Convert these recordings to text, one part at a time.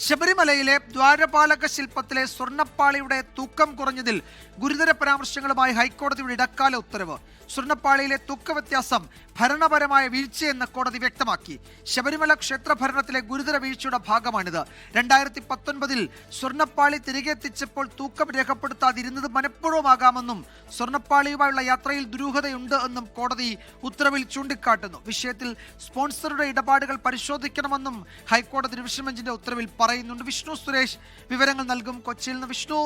ശബരിമലയിലെ ദ്വാരപാലക ശില്പത്തിലെ സ്വർണ്ണപ്പാളിയുടെ തൂക്കം കുറഞ്ഞതിൽ ഗുരുതര പരാമർശങ്ങളുമായി ഹൈക്കോടതിയുടെ ഇടക്കാല ഉത്തരവ്. സ്വർണ്ണപ്പാളിയിലെ തൂക്ക വ്യത്യാസം ഭരണപരമായ വീഴ്ചയെന്ന് കോടതി വ്യക്തമാക്കി. ശബരിമല ക്ഷേത്ര ഭരണത്തിലെ ഗുരുതര വീഴ്ചയുടെ ഭാഗമാണിത്. 2019 സ്വർണ്ണപ്പാളി തിരികെ എത്തിച്ചപ്പോൾ തൂക്കം രേഖപ്പെടുത്താതിരുന്നത് മനഃപൂർവ്വമാകാമെന്നും സ്വർണ്ണപ്പാളിയുമായുള്ള യാത്രയിൽ ദുരൂഹതയുണ്ട് എന്നും കോടതി ഉത്തരവിൽ ചൂണ്ടിക്കാട്ടുന്നു. വിഷയത്തിൽ സ്പോൺസറുടെ ഇടപാടുകൾ പരിശോധിക്കണമെന്നും ഹൈക്കോടതി ഡിവിഷൻ ബെഞ്ചിന്റെ ഉത്തരവിൽ പറയുന്നുണ്ട്. വിഷ്ണു സുരേഷ് വിവരങ്ങൾ നൽകും കൊച്ചിയിൽ നിന്ന്. വിഷ്ണു,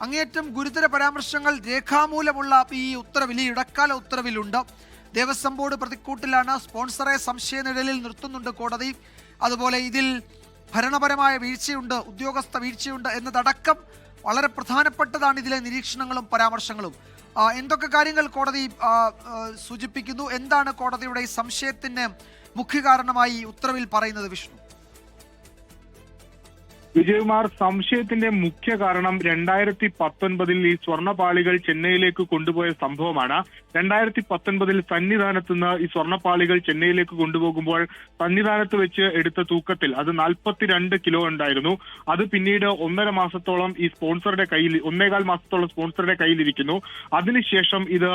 അങ്ങേയറ്റം ഗുരുതര പരാമർശങ്ങൾ രേഖാമൂലമുള്ള ഈ ഉത്തരവിൽ, ഈ ഇടക്കാല ഉത്തരവിലുണ്ട്. ദേവസ്വം ബോർഡ് പ്രതിക്കൂട്ടിലാണ്, സ്പോൺസറെ സംശയനിഴലിൽ നിർത്തുന്നുണ്ട് കോടതി. അതുപോലെ ഇതിൽ ഭരണപരമായ വീഴ്ചയുണ്ട്, ഉദ്യോഗസ്ഥ വീഴ്ചയുണ്ട് എന്നതടക്കം വളരെ പ്രധാനപ്പെട്ടതാണ് ഇതിലെ നിരീക്ഷണങ്ങളും പരാമർശങ്ങളും. എന്തൊക്കെ കാര്യങ്ങൾ കോടതി സൂചിപ്പിക്കുന്നു? എന്താണ് കോടതിയുടെ ഈ സംശയത്തിന് മുഖ്യ കാരണമായി ഉത്തരവിൽ പറയുന്നത് വിഷ്ണു? വിജയകുമാർ, സംശയത്തിന്റെ മുഖ്യ കാരണം 2019 ഈ സ്വർണ്ണപ്പാളികൾ ചെന്നൈയിലേക്ക് കൊണ്ടുപോയ സംഭവമാണ്. 2019 സന്നിധാനത്ത് നിന്ന് ഈ സ്വർണ്ണപ്പാളികൾ ചെന്നൈയിലേക്ക് കൊണ്ടുപോകുമ്പോൾ സന്നിധാനത്ത് വെച്ച് എടുത്ത തൂക്കത്തിൽ അത് 42 കിലോ ഉണ്ടായിരുന്നു. അത് പിന്നീട് 1.5 മാസത്തോളം ഈ സ്പോൺസറുടെ കയ്യിൽ, 1.25 മാസത്തോളം സ്പോൺസറുടെ കയ്യിലിരിക്കുന്നു. അതിനുശേഷം ഇത്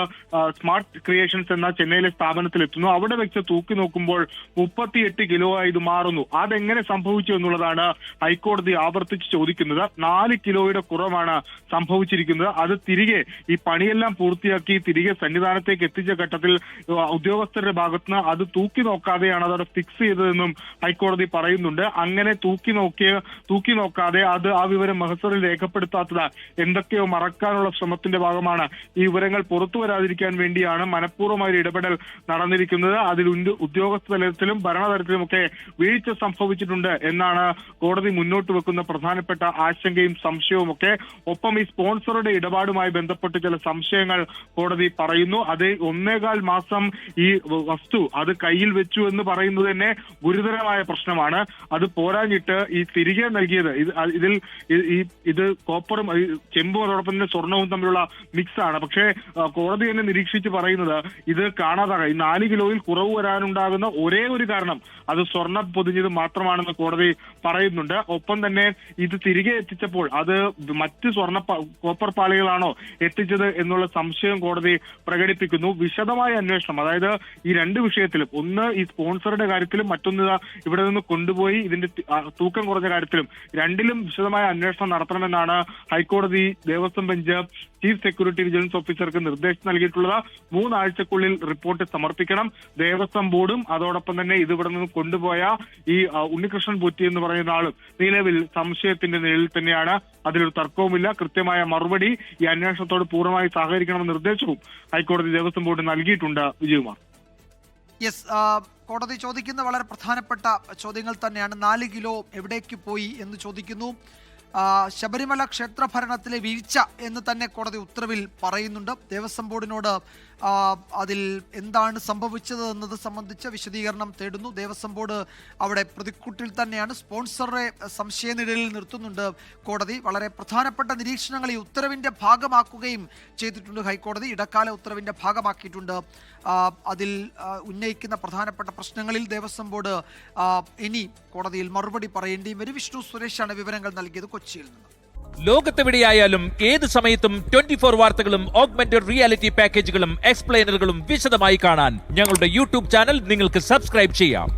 സ്മാർട്ട് ക്രിയേഷൻസ് എന്ന ചെന്നൈയിലെ സ്ഥാപനത്തിൽ എത്തുന്നു. അവിടെ വെച്ച് തൂക്കി നോക്കുമ്പോൾ 38 കിലോ ആയി ഇത് മാറുന്നു. അതെങ്ങനെ സംഭവിച്ചു എന്നുള്ളതാണ് ഹൈക്കോടതി ആവർത്തിച്ച് ചോദിക്കുന്നത്. 4 കിലോയുടെ കുറവാണ് സംഭവിച്ചിരിക്കുന്നത്. അത് തിരികെ ഈ പണിയെല്ലാം പൂർത്തിയാക്കി തിരികെ സന്നിധാനത്തേക്ക് എത്തിച്ച ഘട്ടത്തിൽ ഉദ്യോഗസ്ഥരുടെ ഭാഗത്തുനിന്ന് അത് തൂക്കി നോക്കാതെയാണ് അതവിടെ ഫിക്സ് ചെയ്തതെന്നും ഹൈക്കോടതി പറയുന്നുണ്ട്. അങ്ങനെ തൂക്കി നോക്കാതെ അത് ആ വിവരം മഹസറിൽ രേഖപ്പെടുത്താത്തത് എന്തൊക്കെയോ മറക്കാനുള്ള ശ്രമത്തിന്റെ ഭാഗമാണ്. ഈ വിവരങ്ങൾ പുറത്തു വരാതിരിക്കാൻ വേണ്ടിയാണ് മനഃപൂർവ്വമായ ഇടപെടൽ നടന്നിരിക്കുന്നത്. അതിൽ ഉദ്യോഗസ്ഥ തലത്തിലും ഭരണതലത്തിലുമൊക്കെ വീഴ്ച സംഭവിച്ചിട്ടുണ്ട് എന്നാണ് കോടതി മുന്നോട്ട് വെക്കുന്ന പ്രധാനപ്പെട്ട ആശങ്കയും സംശയവും ഒക്കെ. ഒപ്പം ഈ സ്പോൺസറുടെ ഇടപാടുമായി ബന്ധപ്പെട്ട് ചില സംശയങ്ങൾ കോടതി പറയുന്നു. അത് 1.25 മാസം ഈ വസ്തു അത് കയ്യിൽ വെച്ചു എന്ന് പറയുന്നത് തന്നെ ഗുരുതരമായ പ്രശ്നമാണ്. അത് പോരാഞ്ഞിട്ട് ഈ തിരികെ നൽകിയത് ഇത് കോപ്പറും ചെമ്പും അതോടൊപ്പം തന്നെ സ്വർണവും തമ്മിലുള്ള മിക്സ് ആണ്. പക്ഷേ കോടതി തന്നെ നിരീക്ഷിച്ച് പറയുന്നത് ഇത് കാണാതാകാം. ഈ 4 കിലോയിൽ കുറവ് വരാനുണ്ടാകുന്ന ഒരേ ഒരു കാരണം അത് സ്വർണം പൊതിഞ്ഞത് മാത്രമാണെന്ന് കോടതി പറയുന്നുണ്ട്. ഒപ്പം തന്നെ ഇത് തിരികെ എത്തിച്ചപ്പോൾ അത് മറ്റ് കോപ്പർ പാളികളാണോ എത്തിച്ചത് എന്നുള്ള സംശയം കോടതി പ്രകടിപ്പിക്കുന്നു. വിശദമായ അന്വേഷണം, അതായത് ഈ 2 വിഷയത്തിലും, ഒന്ന് ഈ സ്പോൺസറുടെ കാര്യത്തിലും മറ്റൊന്ന് ഇവിടെ നിന്ന് കൊണ്ടുപോയി ഇതിന്റെ തൂക്കം കുറഞ്ഞ കാര്യത്തിലും, രണ്ടിലും വിശദമായ അന്വേഷണം നടത്തണമെന്നാണ് ഹൈക്കോടതി Devaswom bench chief security vigilance ഓഫീസർക്ക് നിർദ്ദേശം നൽകിയിട്ടുള്ളത്. 3 ആഴ്ചക്കുള്ളിൽ റിപ്പോർട്ട് സമർപ്പിക്കണം. ദേവസ്വം ബോർഡും അതോടൊപ്പം തന്നെ ഇത് ഇവിടെ നിന്ന് കൊണ്ടുപോയ ഈ ഉണ്ണികൃഷ്ണൻ പോറ്റി എന്ന് പറയുന്ന ആളും നിലവിൽ സംശയത്തിന്റെ നിഴലിൽ തന്നെയാണ്. അതിലൊരു തർക്കവുമില്ല. കൃത്യമായ മറുപടി ഈ അന്വേഷണത്തോട് പൂർണ്ണമായി സഹകരിക്കണമെന്ന നിർദ്ദേശവും ഹൈക്കോടതി ദേവസ്വം ബോർഡ് നൽകിയിട്ടുണ്ട്. വിജയകുമാർ, യെസ്, കോടതി ചോദിക്കുന്ന വളരെ പ്രധാനപ്പെട്ട ചോദ്യങ്ങൾ തന്നെയാണ്. 4 കിലോ എവിടേക്ക് പോയി എന്ന് ചോദിക്കുന്നു. ശബരിമല ക്ഷേത്ര ഭരണത്തിലെ വീഴ്ച എന്ന് തന്നെ കോടതി ഉത്തരവിൽ പറയുന്നുണ്ട്. ദേവസ്വം ബോർഡിനോട് അതിൽ എന്താണ് സംഭവിച്ചത് എന്നത് സംബന്ധിച്ച് വിശദീകരണം തേടുന്നു. ദേവസ്വം ബോർഡ് അവിടെ പ്രതിക്കൂട്ടിൽ തന്നെയാണ്. സ്പോൺസറെ സംശയനിഴലിൽ നിർത്തുന്നുണ്ട് കോടതി. വളരെ പ്രധാനപ്പെട്ട നിരീക്ഷണങ്ങൾ ഈ ഉത്തരവിൻ്റെ ഭാഗമാക്കുകയും ചെയ്തിട്ടുണ്ട് ഹൈക്കോടതി. ഇടക്കാല ഉത്തരവിൻ്റെ ഭാഗമാക്കിയിട്ടുണ്ട്. അതിൽ ഉന്നയിക്കുന്ന പ്രധാനപ്പെട്ട പ്രശ്നങ്ങളിൽ ദേവസ്വം ബോർഡ് ഇനി കോടതിയിൽ മറുപടി പറയേണ്ടിയും വരും. വിഷ്ണു സുരേഷാണ് വിവരങ്ങൾ നൽകിയത് കൊച്ചിയിൽ നിന്ന്. ലോകത്തെവിടെയായാലും ഏത് സമയത്തും 24 വാർത്തകളും ഓഗ്മെന്റഡ് റിയാലിറ്റി പാക്കേജുകളും എക്സ്പ്ലെയിനറുകളും വിശദമായി കാണാൻ ഞങ്ങളുടെ യൂട്യൂബ് ചാനൽ നിങ്ങൾക്ക് സബ്സ്ക്രൈബ് ചെയ്യാം.